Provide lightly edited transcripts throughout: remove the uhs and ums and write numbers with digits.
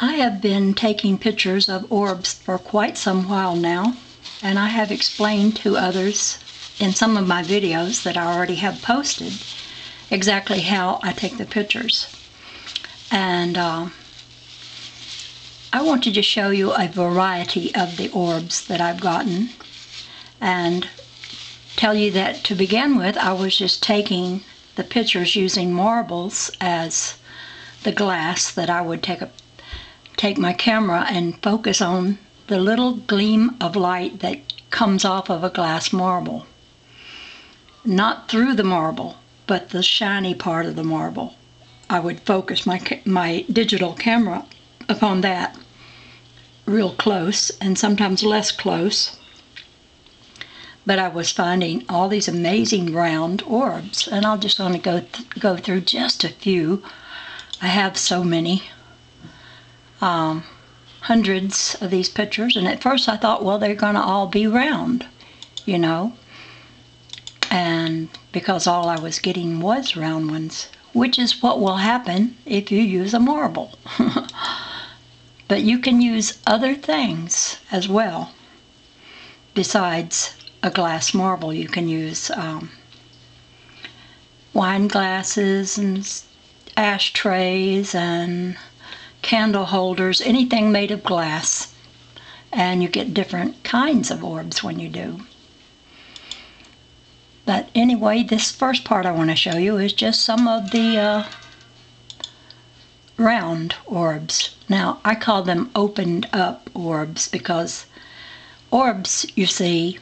I have been taking pictures of orbs for quite some while now, and I have explained to others in some of my videos that I already have posted exactly how I take the pictures. And I want to just show you a variety of the orbs that I've gotten and tell you that to begin with I was just taking the pictures using marbles as the glass that I would take my camera and focus on the little gleam of light that comes off of a glass marble. Not through the marble, but the shiny part of the marble. I would focus my digital camera upon that real close and sometimes less close. But I was finding all these amazing round orbs, and I'll just want to go through just a few. I have so many. Hundreds of these pictures, and at first I thought, well, they're going to all be round, you know, and because all I was getting was round ones, which is what will happen if you use a marble. But you can use other things as well besides a glass marble. You can use wine glasses and ashtrays and candle holders, anything made of glass, and you get different kinds of orbs when you do. But anyway, this first part I want to show you is just some of the round orbs. Now, I call them opened up orbs because orbs, you see,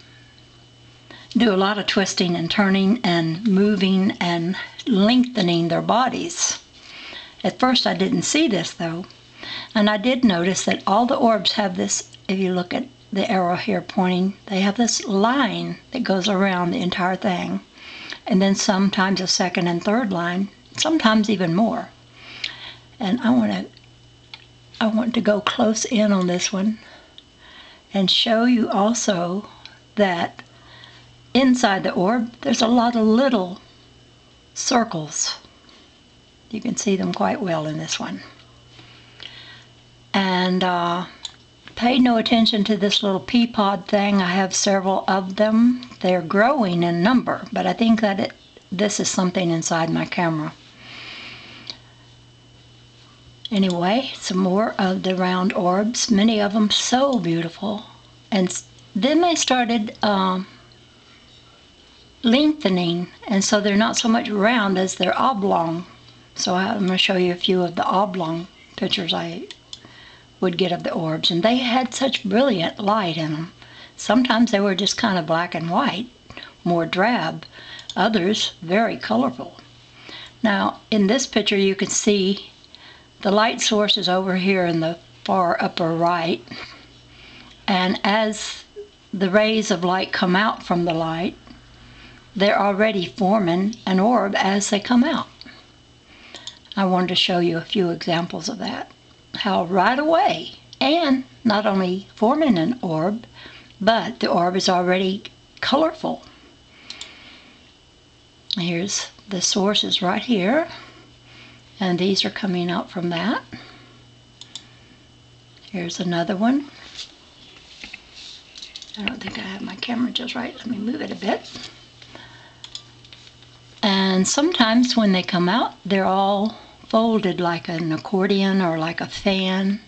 do a lot of twisting and turning and moving and lengthening their bodies. At first I didn't see this though, and I did notice that all the orbs have this, if you look at the arrow here pointing, they have this line that goes around the entire thing, and then sometimes a second and third line, sometimes even more. And I want to go close in on this one and show you also that inside the orb there's a lot of little circles. You can see them quite well in this one. And pay no attention to this little pea pod thing. I have several of them. They're growing in number, but I think that this is something inside my camera. Anyway, some more of the round orbs, many of them so beautiful. And then they started lengthening, and so they're not so much round as they're oblong. So I'm going to show you a few of the oblong pictures I would get of the orbs, and they had such brilliant light in them. Sometimes they were just kind of black and white, more drab. Others very colorful. Now in this picture you can see the light source is over here in the far upper right, and as the rays of light come out from the light, they're already forming an orb as they come out. I wanted to show you a few examples of that. How right away, and not only forming an orb, but the orb is already colorful. Here's the source is right here, and these are coming out from that. Here's another one. I don't think I have my camera just right. Let me move it a bit. And sometimes when they come out, they're all folded like an accordion or like a fan.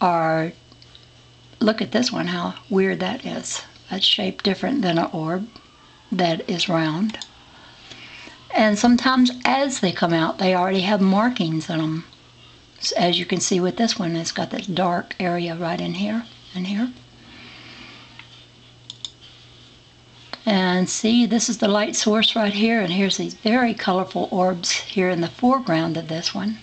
Or look at this one, how weird that is. That's shaped different than an orb that is round. And sometimes as they come out, they already have markings in them. As you can see with this one, it's got this dark area right in here and here. And see, this is the light source right here, and here's these very colorful orbs here in the foreground of this one.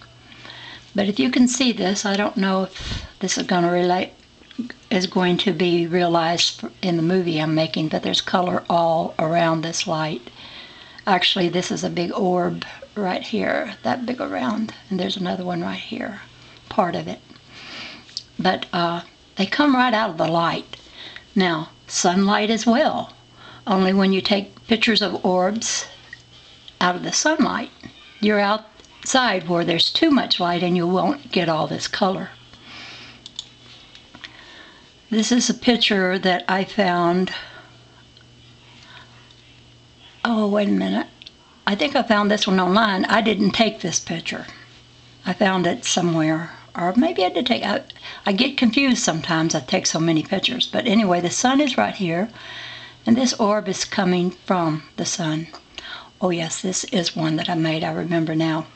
But if you can see this, I don't know if this is going to be realized in the movie I'm making, but there's color all around this light. Actually, this is a big orb right here, that big around, and there's another one right here, part of it. But they come right out of the light. Now, sunlight as well. Only when you take pictures of orbs out of the sunlight, you're outside where there's too much light and you won't get all this color. This is a picture that I found. Oh, wait a minute. I think I found this one online. I didn't take this picture. I found it somewhere. Or maybe I did take it. I get confused sometimes. I take so many pictures. But anyway, the sun is right here. And this orb is coming from the sun. Oh yes, this is one that I made. I remember now.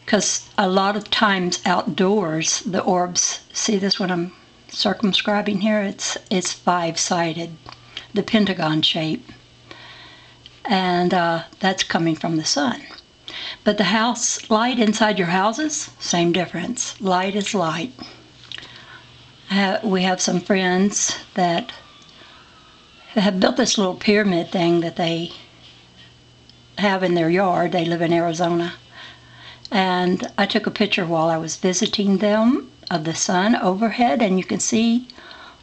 Because a lot of times outdoors, the orbs, see this one I'm circumscribing here? It's five-sided, the pentagon shape. And that's coming from the sun. But the house light inside your houses, same difference. Light is light. We have some friends that have built this little pyramid thing that they have in their yard. They live in Arizona. And I took a picture while I was visiting them of the sun overhead, and you can see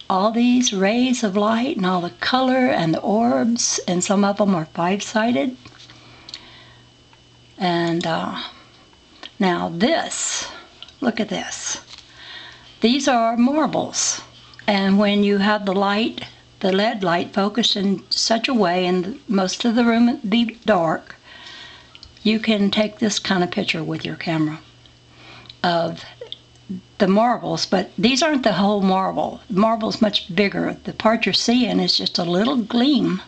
all these rays of light and all the color and the orbs, and some of them are five-sided. And now this, look at this. These are marbles, and when you have the light, the LED light focused in such a way, and most of the room be dark, you can take this kind of picture with your camera of the marbles. But these aren't the whole marble. The marble's much bigger. The part you're seeing is just a little gleam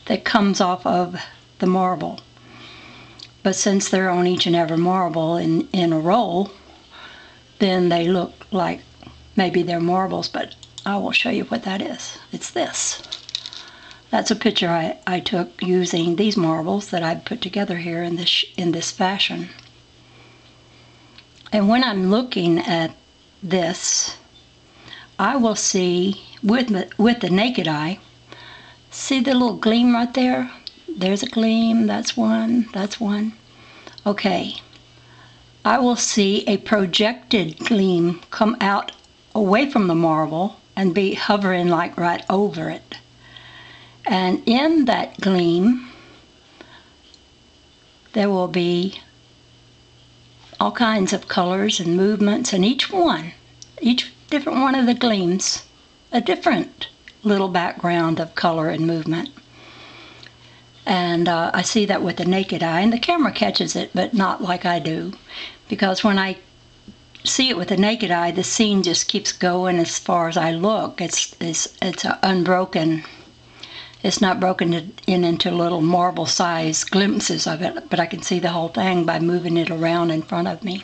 that comes off of the marble. But since they're on each and every marble in a roll, then they look like maybe they're marbles, but I will show you what that is. It's this. That's a picture I took using these marbles that I put together here in this fashion. And when I'm looking at this, I will see with the naked eye, see the little gleam right there? There's a gleam, that's one, that's one. Okay, I will see a projected gleam come out away from the marble and be hovering like right over it. And in that gleam, there will be all kinds of colors and movements, and each different one of the gleams, a different little background of color and movement. And I see that with the naked eye, and the camera catches it, but not like I do. Because when I see it with the naked eye, the scene just keeps going as far as I look. It's unbroken. It's not broken into little marble-sized glimpses of it, but I can see the whole thing by moving it around in front of me.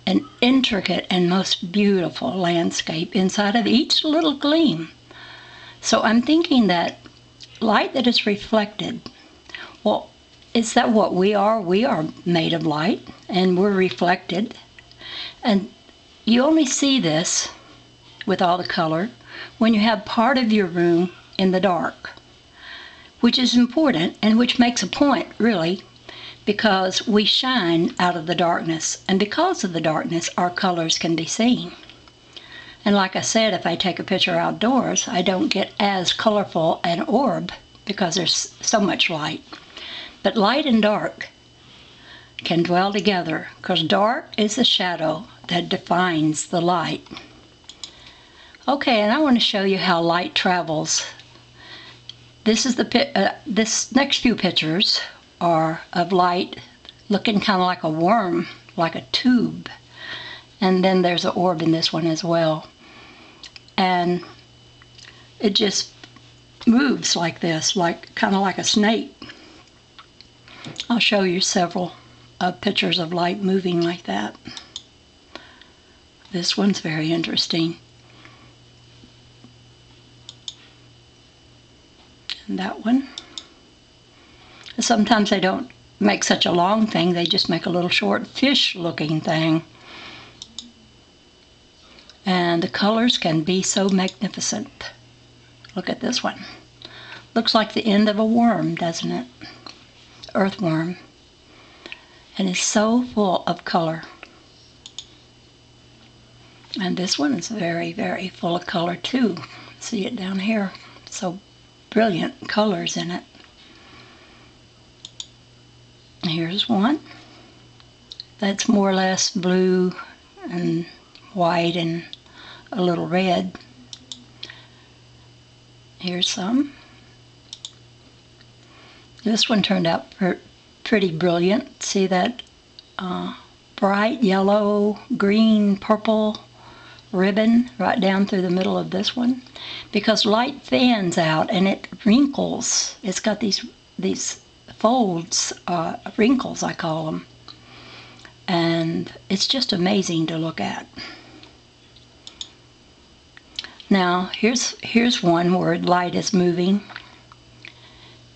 An intricate and most beautiful landscape inside of each little gleam. So I'm thinking that light that is reflected, well, is that what we are? We are made of light, and we're reflected. And you only see this with all the color when you have part of your room in the dark, which is important and which makes a point, really, because we shine out of the darkness, and because of the darkness, our colors can be seen. And like I said, if I take a picture outdoors, I don't get as colorful an orb because there's so much light. But light and dark can dwell together, because dark is the shadow that defines the light. Okay, and I want to show you how light travels. This is this next few pictures are of light looking kind of like a worm, like a tube. And then there's an orb in this one as well. And it just moves like this, kind of like a snake. I'll show you several pictures of light moving like that. This one's very interesting. And that one. Sometimes they don't make such a long thing, they just make a little short fish looking thing. And the colors can be so magnificent. Look at this one. Looks like the end of a worm, doesn't it? Earthworm. And it's so full of color. And this one is very, very full of color too. See it down here? So brilliant colors in it. Here's one that's more or less blue and white and a little red. Here's some. This one turned out pretty brilliant. See that bright yellow, green, purple ribbon right down through the middle of this one? Because light fans out and it wrinkles. It's got these folds, wrinkles I call them. And it's just amazing to look at. Now here's one where light is moving,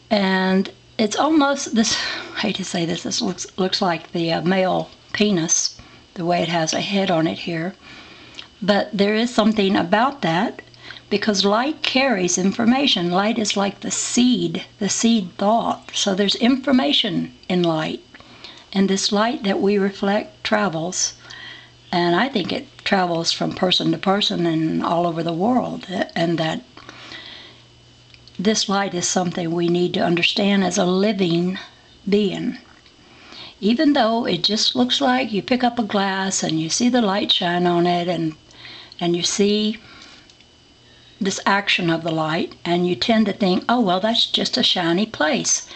and it's almost this. I hate to say this. This looks like the male penis, the way it has a head on it here. But there is something about that, because light carries information. Light is like the seed thought. So there's information in light, and this light that we reflect travels. And I think it travels from person to person and all over the world, and that this light is something we need to understand as a living being. Even though it just looks like you pick up a glass and you see the light shine on it, and you see this action of the light, and you tend to think, oh, well, that's just a shiny place.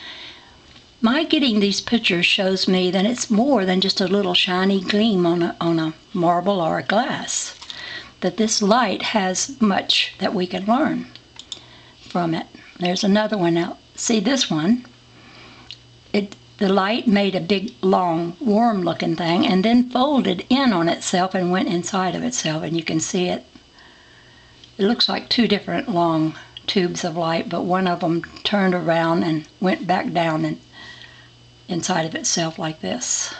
My getting these pictures shows me that it's more than just a little shiny gleam on a marble or a glass. That this light has much that we can learn from it. There's another one now. See this one? The light made a big, long, worm-looking thing and then folded in on itself and went inside of itself, and you can see it. It looks like two different long tubes of light, but one of them turned around and went back down and inside of itself like this.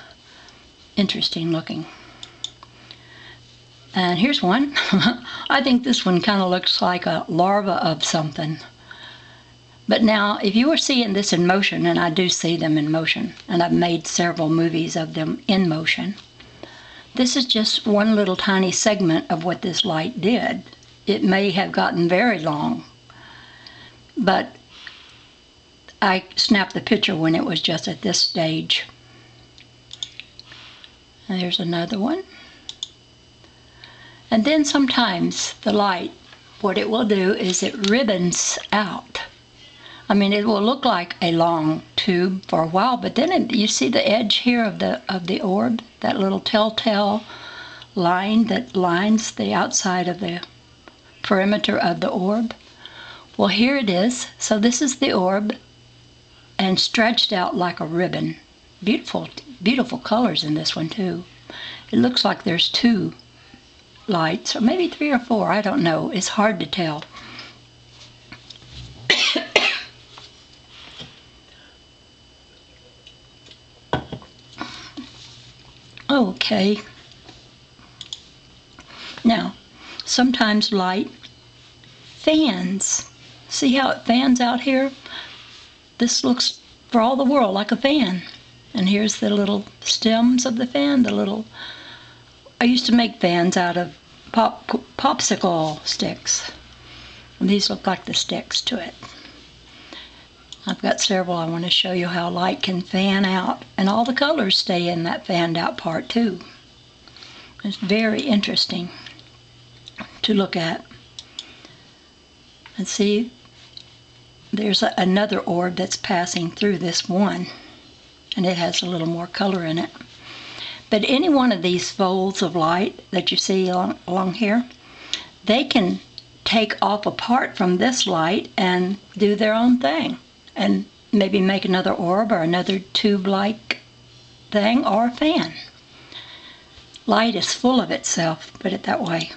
Interesting looking. And here's one. I think this one kind of looks like a larva of something. But now, if you were seeing this in motion, and I do see them in motion, and I've made several movies of them in motion, this is just one little tiny segment of what this light did. It may have gotten very long, but I snapped the picture when it was just at this stage. And there's another one. And then sometimes the light, what it will do is it ribbons out. I mean, it will look like a long tube for a while, but then you see the edge here of the orb, that little telltale line that lines the outside of the perimeter of the orb. Well, here it is. So this is the orb, and stretched out like a ribbon. Beautiful, beautiful colors in this one too. It looks like there's two lights, or maybe three or four, I don't know. It's hard to tell. Okay. Now, sometimes light fans. See how it fans out here? This looks for all the world like a fan. And here's the little stems of the fan, I used to make fans out of popsicle sticks. And these look like the sticks to it. I've got several. I want to show you how light can fan out. And all the colors stay in that fanned out part too. It's very interesting to look at. And see, there's another orb that's passing through this one, and it has a little more color in it. But any one of these folds of light that you see along here, they can take off a part from this light and do their own thing, and maybe make another orb or another tube-like thing or a fan. Light is full of itself, put it that way.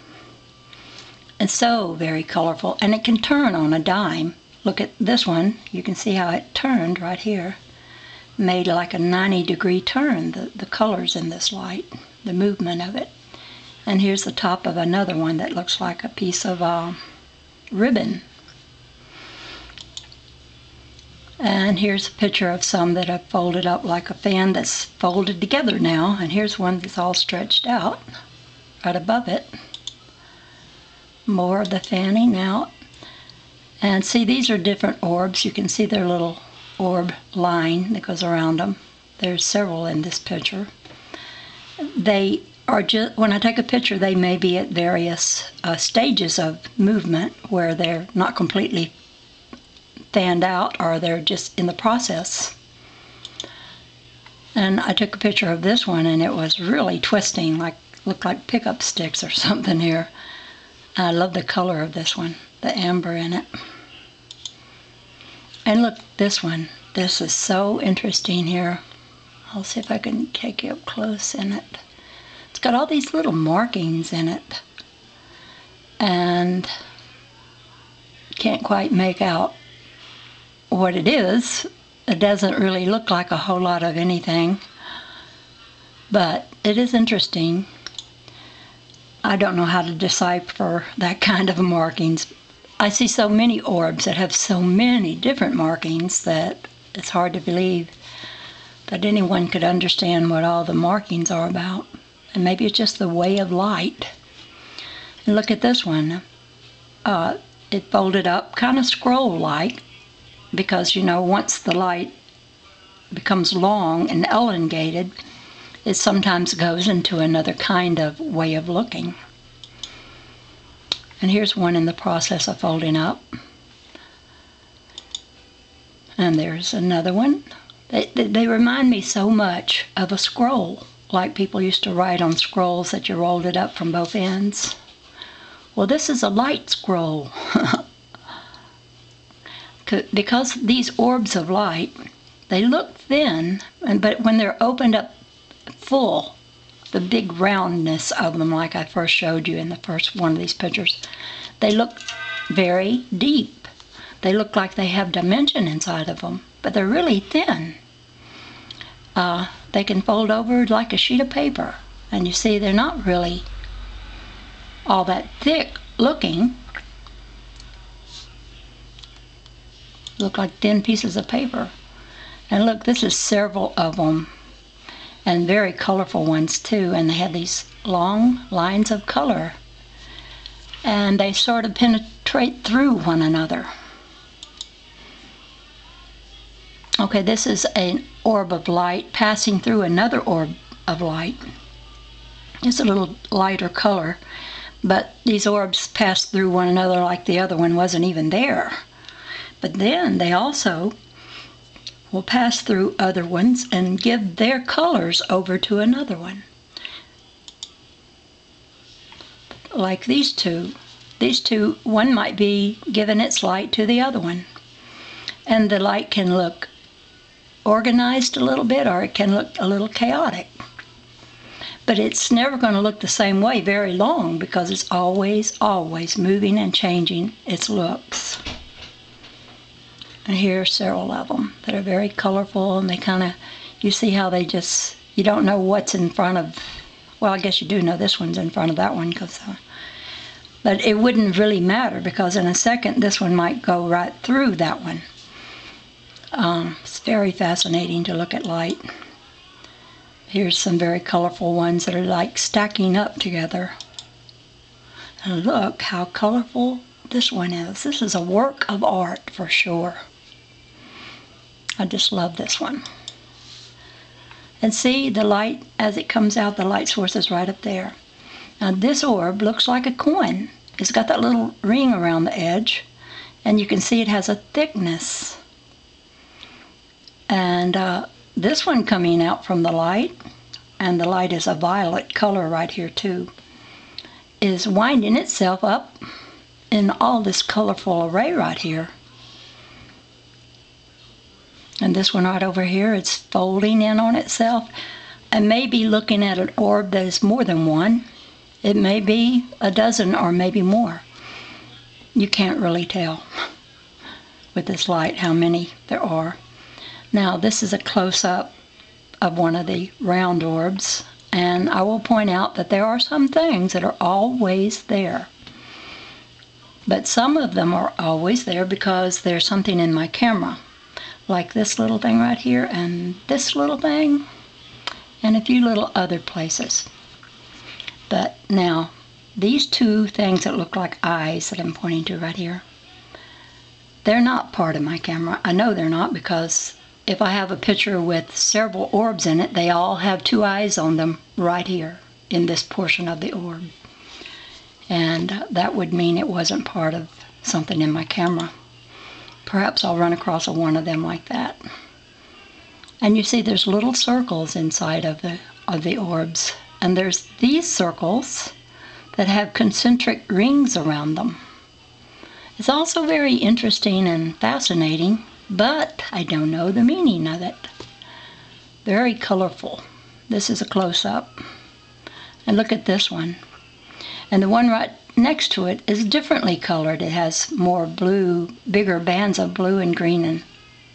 And so very colorful, and it can turn on a dime. Look at this one. You can see how it turned right here. Made like a 90-degree turn, the colors in this light, the movement of it. And here's the top of another one that looks like a piece of ribbon. And here's a picture of some that have folded up like a fan that's folded together now. And here's one that's all stretched out right above it. More of the fanning out. And see, these are different orbs. You can see their little orb line that goes around them. There's several in this picture. They are just, when I take a picture, they may be at various stages of movement where they're not completely fanned out or they're just in the process. And I took a picture of this one, and it was really twisting, looked like pickup sticks or something here. I love the color of this one, the amber in it. And look, this one. This is so interesting here. I'll see if I can take you up close in it. It's got all these little markings in it. And can't quite make out what it is. It doesn't really look like a whole lot of anything. But it is interesting. I don't know how to decipher that kind of markings. I see so many orbs that have so many different markings that it's hard to believe that anyone could understand what all the markings are about. And maybe it's just the way of light. And look at this one. It folded up, kind of scroll-like, because, you know, once the light becomes long and elongated, it sometimes goes into another kind of way of looking. And here's one in the process of folding up. And there's another one. They remind me so much of a scroll, like people used to write on scrolls that you rolled it up from both ends. Well, this is a light scroll. Because these orbs of light, they look thin, but when they're opened up full, the big roundness of them, like I first showed you in the first one of these pictures, they look very deep. They look like they have dimension inside of them, but they're really thin. They can fold over like a sheet of paper, and you see they're not really all that thick looking. Look like thin pieces of paper. And look, this is several of them, and very colorful ones too, and they have these long lines of color, and they sort of penetrate through one another. Okay, this is an orb of light passing through another orb of light. It's a little lighter color, but these orbs pass through one another like the other one wasn't even there. But then they also will pass through other ones and give their colors over to another one. Like these two. These two, one might be giving its light to the other one. And the light can look organized a little bit, or it can look a little chaotic. But it's never going to look the same way very long, because it's always, always moving and changing its looks. And here are several of them that are very colorful, and they kind of, you see how they just, you don't know what's in front of, well, I guess you do know this one's in front of that one, but it wouldn't really matter, because in a second this one might go right through that one. It's very fascinating to look at light. Here's some very colorful ones that are like stacking up together. And look how colorful this one is. This is a work of art for sure. I just love this one. And see the light as it comes out, the light source is right up there. Now this orb looks like a coin. It's got that little ring around the edge, and you can see it has a thickness. And this one coming out from the light, and the light is a violet color right here too, is winding itself up in all this colorful array right here. And this one right over here, it's folding in on itself. And maybe looking at an orb that is more than one. It may be a dozen or maybe more. You can't really tell with this light how many there are. Now this is a close-up of one of the round orbs, and I will point out that there are some things that are always there. But some of them are always there because there's something in my camera, like this little thing right here, and this little thing, and a few little other places. But now, these two things that look like eyes that I'm pointing to right here, they're not part of my camera. I know they're not, because if I have a picture with several orbs in it, they all have two eyes on them right here in this portion of the orb. And that would mean it wasn't part of something in my camera. Perhaps I'll run across one of them like that. And you see there's little circles inside of the orbs. And there's these circles that have concentric rings around them. It's also very interesting and fascinating, but I don't know the meaning of it. Very colorful. This is a close-up. And look at this one. And the one right next to it is differently colored. It has more blue, bigger bands of blue and green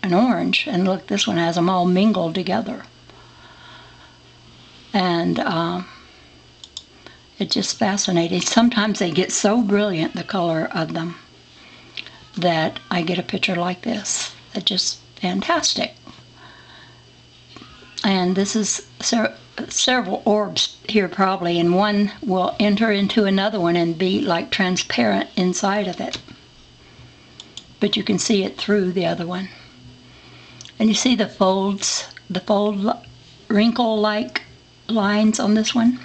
and orange. And look, this one has them all mingled together. And it's just fascinating. Sometimes they get so brilliant, the color of them, that I get a picture like this. It's just fantastic. And this is several orbs here probably, and one will enter into another one and be like transparent inside of it. But you can see it through the other one. And you see the fold wrinkle-like lines on this one?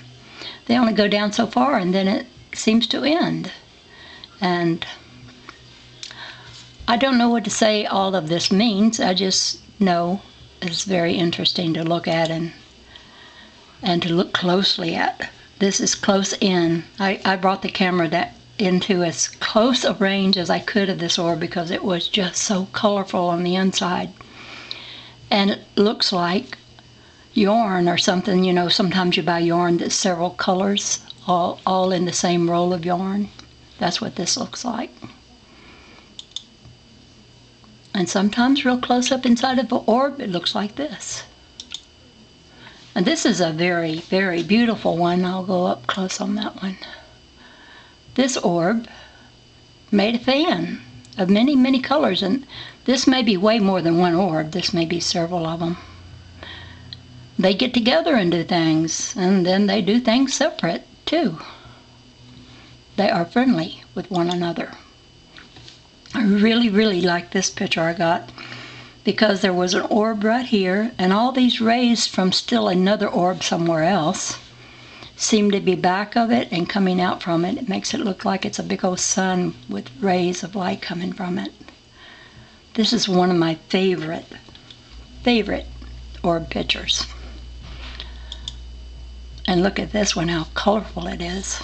They only go down so far and then it seems to end. And I don't know what to say all of this means. I just know it's very interesting to look at and to look closely at. This is close in. I brought the camera into as close a range as I could of this orb because it was just so colorful on the inside. And it looks like yarn or something. You know, sometimes you buy yarn that's several colors all in the same roll of yarn. That's what this looks like. And sometimes real close up inside of an orb, it looks like this. And this is a very, very beautiful one. I'll go up close on that one. This orb made a fan of many, many colors. And this may be way more than one orb. This may be several of them. They get together and do things. And then they do things separate, too. They are friendly with one another. I really, really like this picture I got because there was an orb right here, and all these rays from still another orb somewhere else seem to be back of it and coming out from it. It makes it look like it's a big old sun with rays of light coming from it. This is one of my favorite orb pictures. And look at this one, how colorful it is.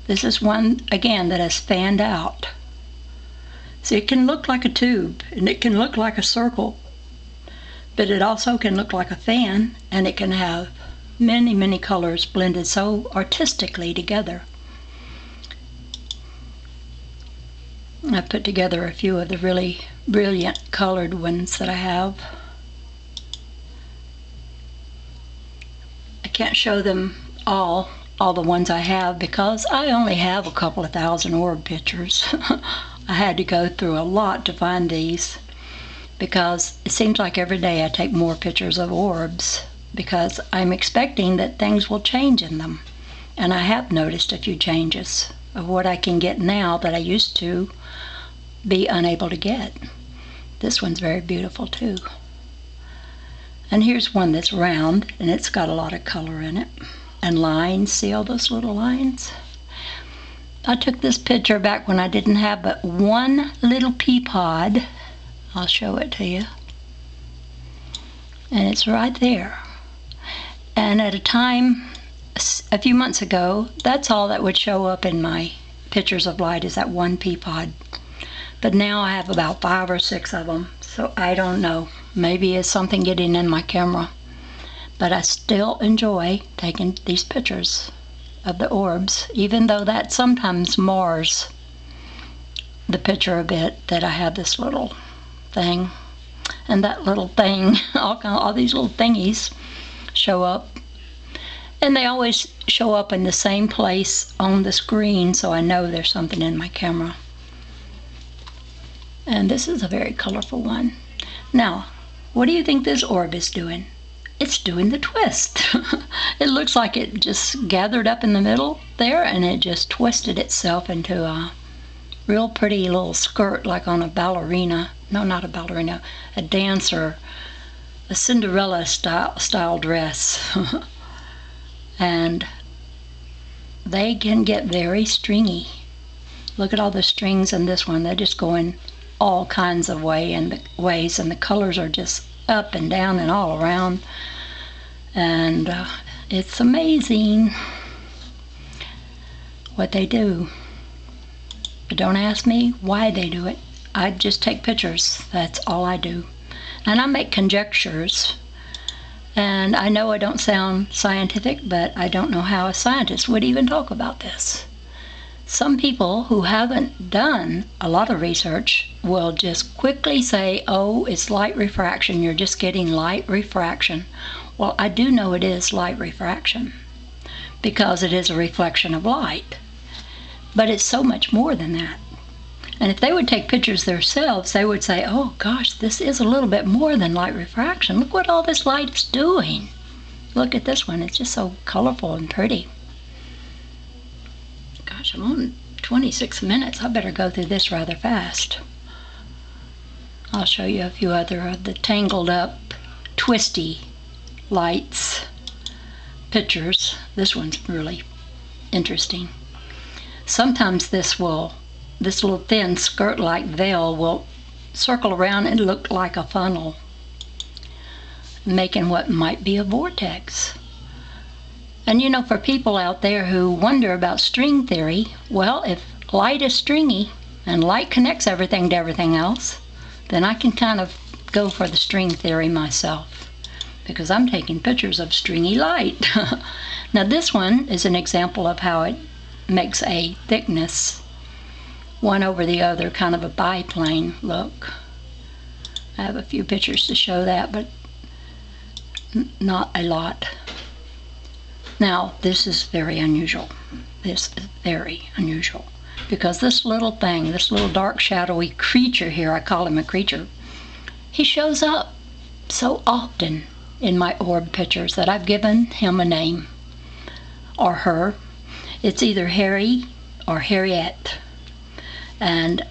This is one, again, that has fanned out. See, it can look like a tube, and it can look like a circle, but it also can look like a fan, and it can have many, many colors blended so artistically together. I put together a few of the really brilliant colored ones that I have. I can't show them all the ones I have because I only have a couple of thousand orb pictures. I had to go through a lot to find these because it seems like every day I take more pictures of orbs because I'm expecting that things will change in them. And I have noticed a few changes of what I can get now that I used to be unable to get. This one's very beautiful too. And here's one that's round and it's got a lot of color in it. And lines, see all those little lines? I took this picture back when I didn't have but one little pea pod. I'll show it to you. And it's right there. And at a time, a few months ago, that's all that would show up in my pictures of light is that one pea pod. But now I have about 5 or 6 of them. So I don't know. Maybe it's something getting in my camera. But I still enjoy taking these pictures of the orbs, even though that sometimes mars the picture a bit, that I have this little thing and that little thing, all these little thingies show up. And they always show up in the same place on the screen, so I know there's something in my camera. And this is a very colorful one. Now, what do you think this orb is doing? It's doing the twist. It looks like it just gathered up in the middle there and it just twisted itself into a real pretty little skirt like on a ballerina. No, not a ballerina, a dancer, a Cinderella style dress. And they can get very stringy. Look at all the strings in this one. They're just going all kinds of ways, and the colors are just up and down and all around, and it's amazing what they do. But don't ask me why they do it. I just take pictures. That's all I do. And I make conjectures. And I know I don't sound scientific, but I don't know how a scientist would even talk about this. Some people who haven't done a lot of research will just quickly say, oh, it's light refraction. You're just getting light refraction. Well, I do know it is light refraction because it is a reflection of light. But it's so much more than that. And if they would take pictures themselves, they would say, oh gosh, this is a little bit more than light refraction. Look what all this light is doing. Look at this one. It's just so colorful and pretty. Gosh, I'm on 26 minutes. I better go through this rather fast. I'll show you a few other of the tangled up, twisty lights pictures. This one's really interesting. Sometimes this little thin skirt-like veil will circle around and look like a funnel, making what might be a vortex. And you know, for people out there who wonder about string theory, well, if light is stringy and light connects everything to everything else, then I can kind of go for the string theory myself, because I'm taking pictures of stringy light. Now this one is an example of how it makes a thickness one over the other, kind of a biplane look. I have a few pictures to show that, but not a lot. Now this is very unusual. This is very unusual because this little thing, this little dark shadowy creature here, I call him a creature, he shows up so often in my orb pictures that I've given him a name, or her. It's either Harry or Harriet, and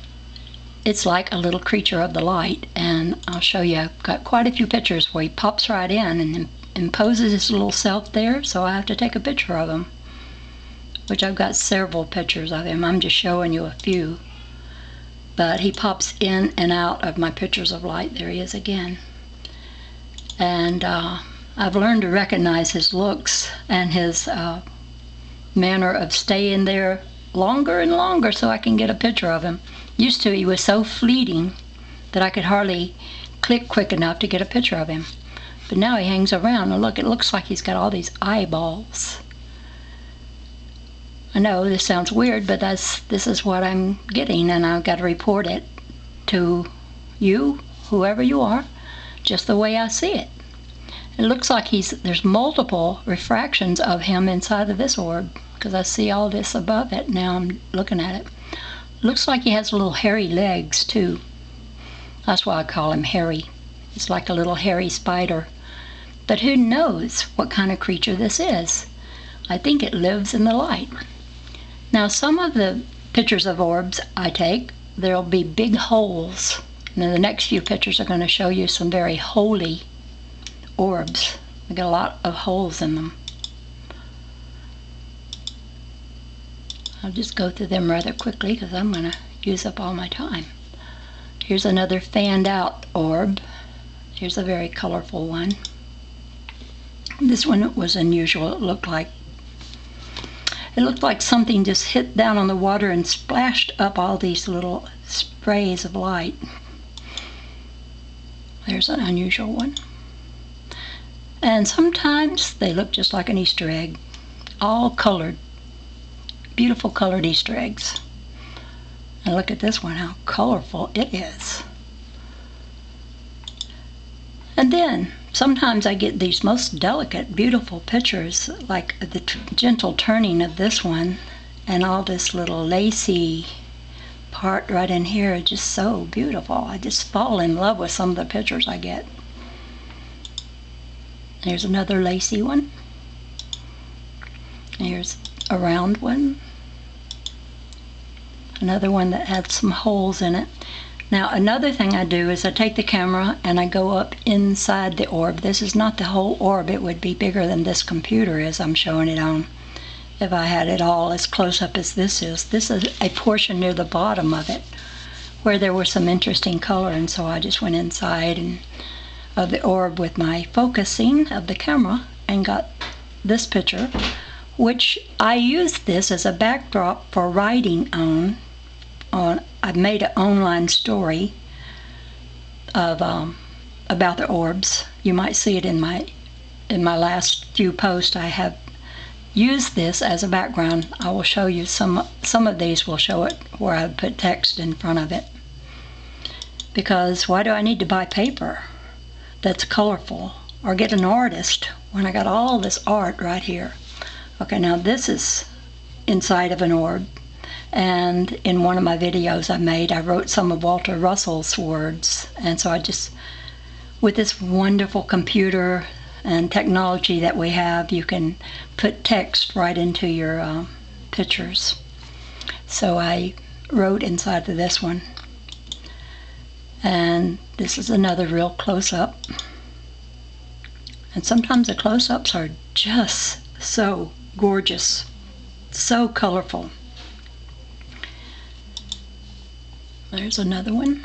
it's like a little creature of the light. And I'll show you, I've got quite a few pictures where he pops right in and imposes his little self there, so I have to take a picture of him, which I've got several pictures of him. I'm just showing you a few, but he pops in and out of my pictures of light. There he is again. And I've learned to recognize his looks and his manner of staying there longer and longer so I can get a picture of him. Used to, he was so fleeting that I could hardly click quick enough to get a picture of him. But now he hangs around, and look, it looks like he's got all these eyeballs. I know this sounds weird, but this is what I'm getting, and I've got to report it to you, whoever you are, just the way I see it. It looks like there's multiple refractions of him inside of this orb, because I see all this above it now I'm looking at it. Looks like he has little hairy legs too. That's why I call him hairy. It's like a little hairy spider. But who knows what kind of creature this is? I think it lives in the light. Now some of the pictures of orbs I take, there'll be big holes. Now the next few pictures are going to show you some very holy orbs. They got a lot of holes in them. I'll just go through them rather quickly because I'm going to use up all my time. Here's another fanned out orb. Here's a very colorful one. This one was unusual. It looked like something just hit down on the water and splashed up all these little sprays of light. There's an unusual one. And sometimes they look just like an Easter egg, all colored. Beautiful colored Easter eggs. And look at this one, how colorful it is. And then sometimes I get these most delicate, beautiful pictures, like the gentle turning of this one, and all this little lacy part right in here, just so beautiful. I just fall in love with some of the pictures I get. Here's another lacy one. Here's a round one. Another one that had some holes in it. Now another thing I do is I take the camera and I go up inside the orb. This is not the whole orb. It would be bigger than this computer is I'm showing it on if I had it all as close up as this is. This is a portion near the bottom of it where there was some interesting color, and so I just went inside and of the orb with my focusing of the camera and got this picture, which I used this as a backdrop for writing on. I made an online story of about the orbs. You might see it in my last few posts. I have used this as a background. I will show you some of these will show it where I put text in front of it. Because why do I need to buy paper that's colorful or get an artist when I got all this art right here? Okay, now this is inside of an orb, and in one of my videos I wrote some of Walter Russell's words, and so I just, with this wonderful computer and technology that we have, you can put text right into your pictures. So I wrote inside of this one, and this is another real close-up. And sometimes the close-ups are just so gorgeous, so colorful. There's another one,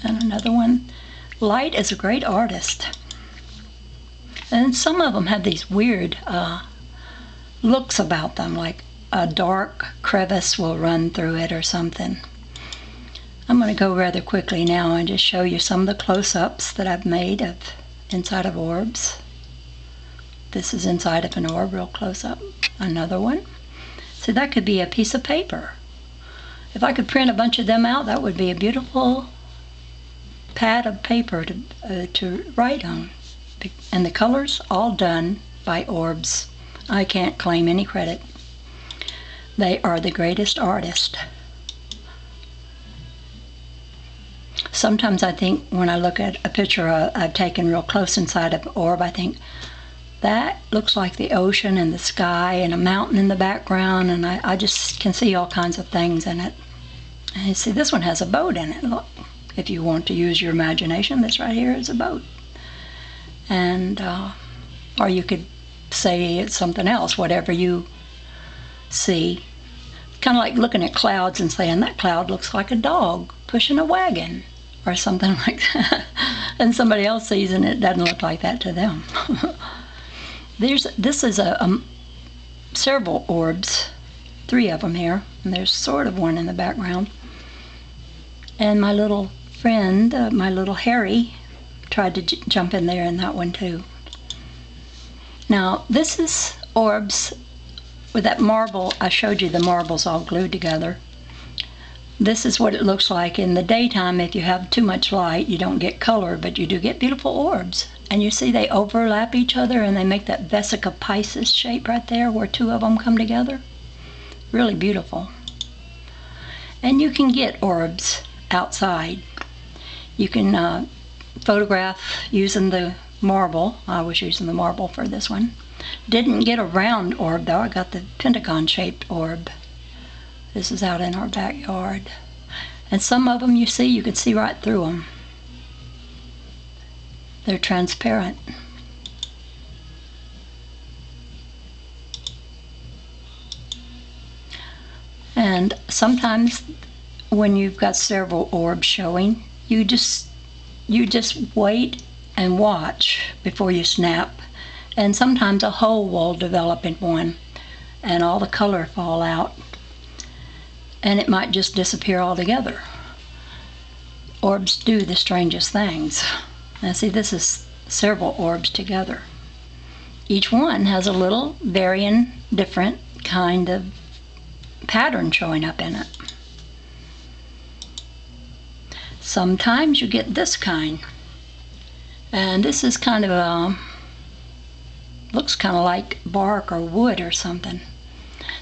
and another one. Light is a great artist. And some of them have these weird looks about them, like a dark crevice will run through it or something. I'm going to go rather quickly now and just show you some of the close-ups that I've made of inside of orbs. This is inside of an orb, real close-up. Another one. So that could be a piece of paper. If I could print a bunch of them out, that would be a beautiful pad of paper to write on. And the colors all done by Orbs. I can't claim any credit. They are the greatest artists. Sometimes I think when I look at a picture I've taken real close inside of an orb, I think that looks like the ocean and the sky and a mountain in the background, and I just can see all kinds of things in it. And you see, this one has a boat in it. Look, if you want to use your imagination, this right here is a boat. And or you could say it's something else, whatever you see. Kind of like looking at clouds and saying that cloud looks like a dog pushing a wagon or something like that. And somebody else sees and it doesn't look like that to them. This is several orbs, 3 of them here, and there's sort of one in the background. And my little friend, my little Harry, tried to jump in there in that one too. Now this is orbs with that marble. I showed you the marbles all glued together. This is what it looks like in the daytime. If you have too much light, you don't get color, but you do get beautiful orbs. And you see they overlap each other and they make that Vesica Pisces shape right there where 2 of them come together. Really beautiful. And you can get orbs outside. You can photograph using the marble. I was using the marble for this one. Didn't get a round orb though. I got the pentagon shaped orb. This is out in our backyard. And some of them you can see right through them. They're transparent. And sometimes when you've got several orbs showing, you just wait and watch before you snap. And sometimes a hole will develop in one and all the color fall out. And it might just disappear altogether. Orbs do the strangest things. Now see, this is several orbs together. Each one has a little varying, different kind of pattern showing up in it. Sometimes you get this kind. And this is kind of looks kind of like bark or wood or something.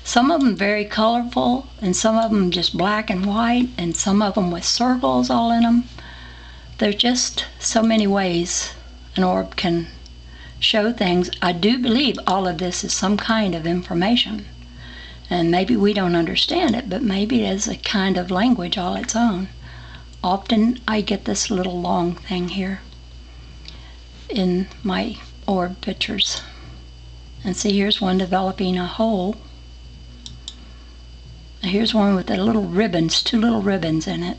Some of them very colorful, and some of them just black and white, and some of them with circles all in them. There's just so many ways an orb can show things. I do believe all of this is some kind of information, and maybe we don't understand it, but maybe it is a kind of language all its own. Often I get this little long thing here in my orb pictures. And see, here's one developing a hole. Here's one with the little ribbons, 2 little ribbons in it.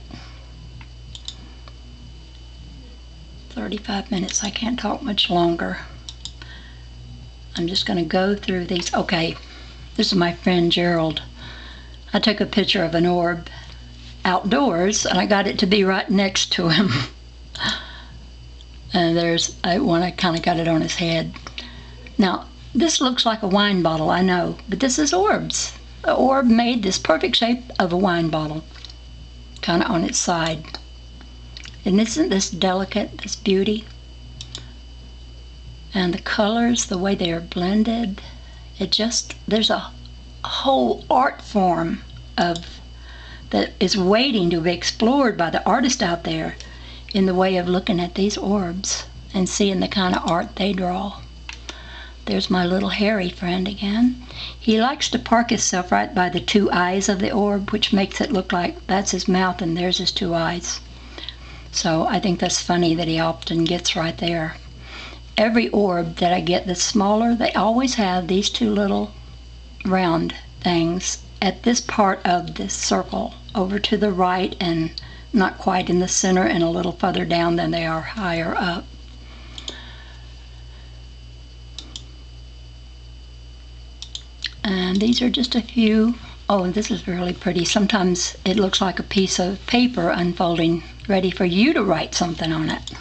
35 minutes, I can't talk much longer. I'm just going to go through these. Okay, this is my friend Gerald. I took a picture of an orb outdoors, and I got it to be right next to him. And there's one, I kind of got it on his head. Now, this looks like a wine bottle, I know, but this is Orbs. The orb made this perfect shape of a wine bottle, kind of on its side. And isn't this delicate, this beauty? And the colors, the way they are blended, there's a whole art form that is waiting to be explored by the artist out there in the way of looking at these orbs and seeing the kind of art they draw. There's my little hairy friend again. He likes to park himself right by the 2 eyes of the orb, which makes it look like that's his mouth and there's his 2 eyes. So I think that's funny that he often gets right there. Every orb that I get that's smaller, they always have these 2 little round things at this part of this circle, over to the right and not quite in the center and a little further down than they are higher up. And these are just a few. Oh, this is really pretty. Sometimes it looks like a piece of paper unfolding, ready for you to write something on it.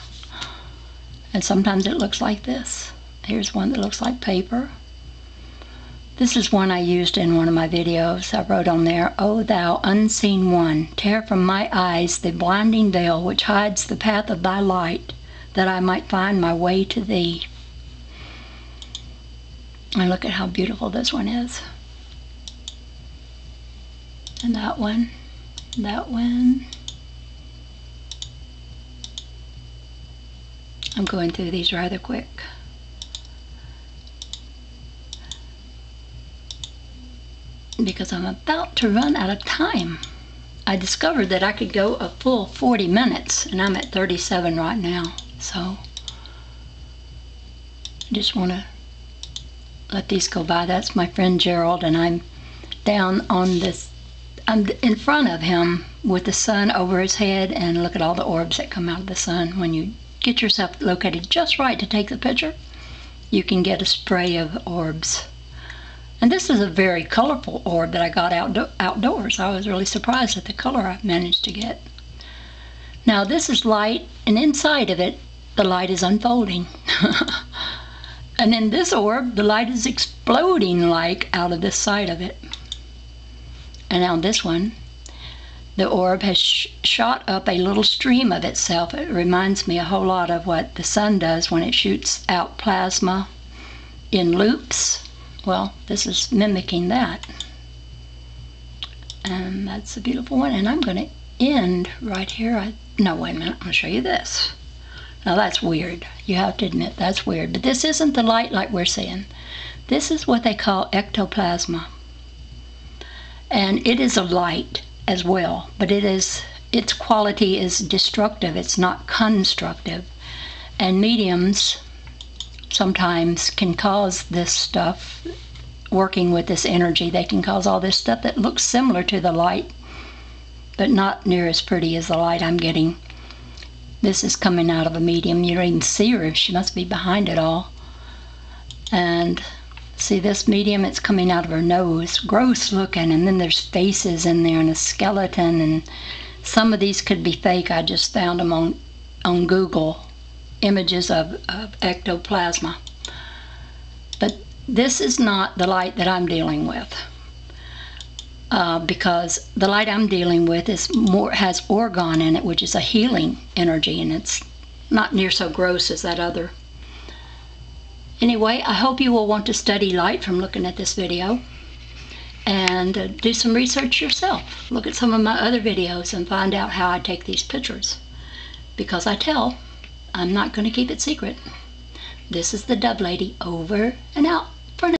And sometimes it looks like this. Here's one that looks like paper. This is one I used in one of my videos. I wrote on there, "O thou unseen one, tear from my eyes the blinding veil which hides the path of thy light, that I might find my way to thee." And look at how beautiful this one is. And that one, that one. I'm going through these rather quick. Because I'm about to run out of time. I discovered that I could go a full 40 minutes, and I'm at 37 right now. So I just want to let these go by. That's my friend Gerald, and I'm down on this. I'm in front of him with the sun over his head, and look at all the orbs that come out of the sun. When you get yourself located just right to take the picture, you can get a spray of orbs. And this is a very colorful orb that I got outdoors. I was really surprised at the color I managed to get. Now this is light, and inside of it, the light is unfolding. And in this orb, the light is exploding like out of this side of it. And now this one, the orb has shot up a little stream of itself. It reminds me a whole lot of what the sun does when it shoots out plasma in loops. Well, this is mimicking that. And that's a beautiful one. And I'm going to end right here. No, wait a minute. I'm going to show you this. Now that's weird. You have to admit that's weird. But this isn't the light like we're seeing. This is what they call ectoplasma. And it is a light as well. But its quality is destructive. It's not constructive. And mediums sometimes can cause this stuff, working with this energy, they can cause all this stuff that looks similar to the light, but not near as pretty as the light I'm getting. This is coming out of a medium. You don't even see her. She must be behind it all. And see this medium, it's coming out of her nose. Gross looking, and then there's faces in there and a skeleton, and some of these could be fake. I just found them on Google. Images of ectoplasma. But this is not the light that I'm dealing with, because the light I'm dealing with has orgone in it, which is a healing energy, and it's not near so gross as that other. Anyway, I hope you will want to study light from looking at this video, and do some research yourself. Look at some of my other videos and find out how I take these pictures, because I'm not going to keep it secret. This is the Dove Lady, over and out.